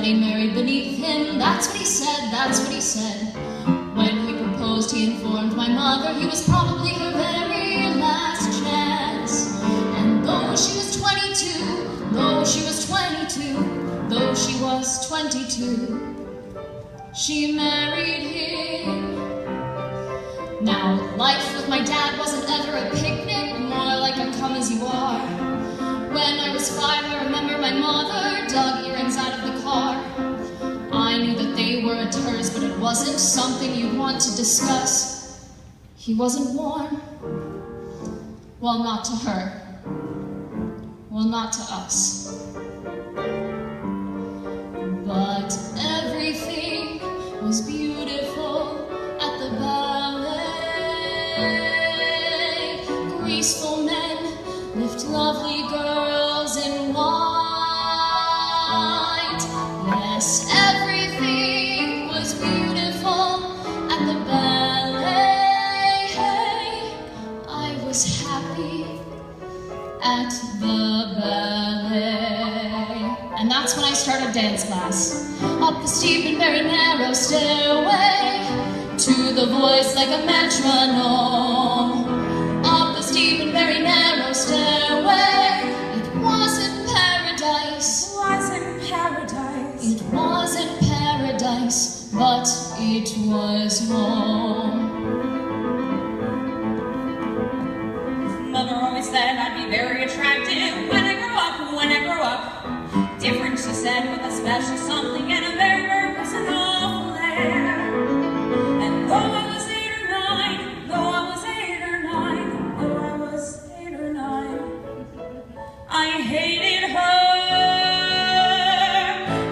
they married beneath him. That's what he said, that's what he said. When he proposed, he informed my mother he was probably her very last chance. And though she was 22, though she was 22, though she was 22, she married him. Now, life with my dad wasn't ever a picnic, more like a come as you are. When I was 5, I remember my mother dug earrings out of the car. I knew that they were at hers, but it wasn't something you'd want to discuss. He wasn't warm. Well, not to her. Well, not to us. But everything was beautiful at the ballet. Graceful men lift lovely girls in white. Yes, everything was beautiful at the ballet. I was happy at the ballet. And that's when I started dance class. Up the steep and very narrow stairway, to the voice like a metronome. Up the steep and very narrow stairway. It wasn't paradise. It wasn't paradise. It wasn't paradise, but it was home. Mother always said I'd be very attractive when I grow up, when I grow up. Different, she said, with a special something and a very, very personal flair. And though I was 8 or 9, though I was 8 or 9, though I was 8 or 9, I hated her.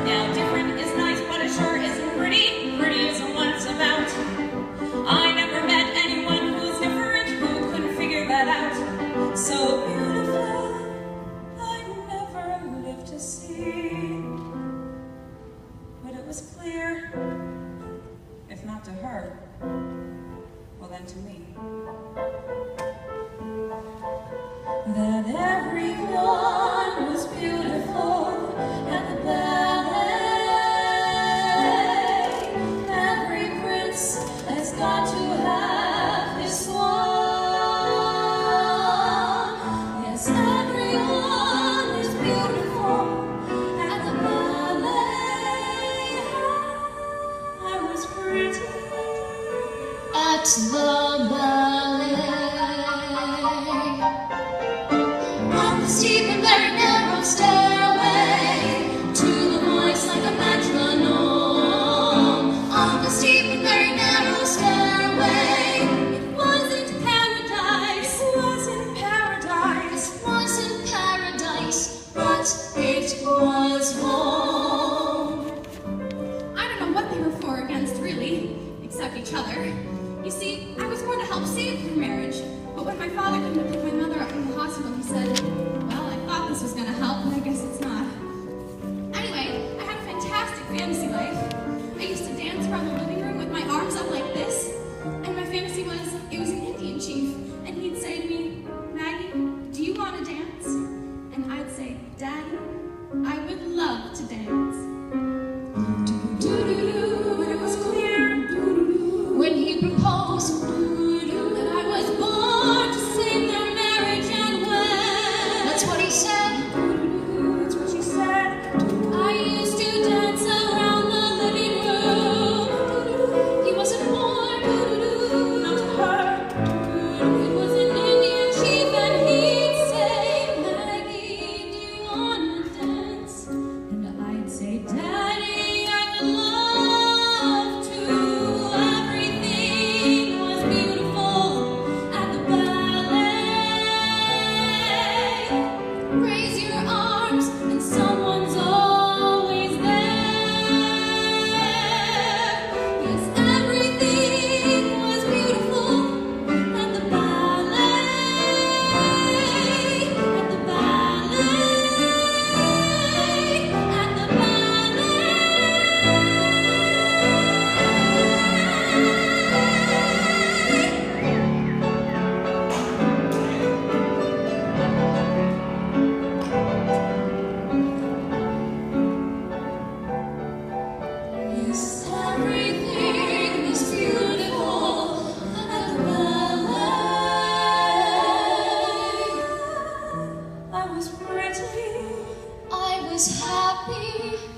Now different is nice, but it sure isn't pretty. Pretty isn't what it's about. I never met anyone who's different, who couldn't figure that out. So beautiful, I never lived to see. But it was clear, if not to her, well then to me, that everyone was beautiful at the ballet. Every prince has got to have his swan. Yes, everyone is beautiful at the ballet. I was pretty At the ballet. Up the steep and very narrow stairway, to the voice like a metronome. Up the steep and very narrow stairway. It wasn't paradise. It wasn't paradise. It wasn't paradise, but it was home. I don't know what they were for or against, really, except each other. You see, I was going to help save her marriage, but when my father came to pick my mother up from the hospital, he said, well, I thought this was going to help, but I guess it's not. Anyway, I had a fantastic fantasy life. I used to dance around the living room with my arms up like this, and my fantasy was, it was an Indian chief, and he'd say to me, Maggie, do you want to dance? And I'd say, Daddy, I would love to dance. When he happy.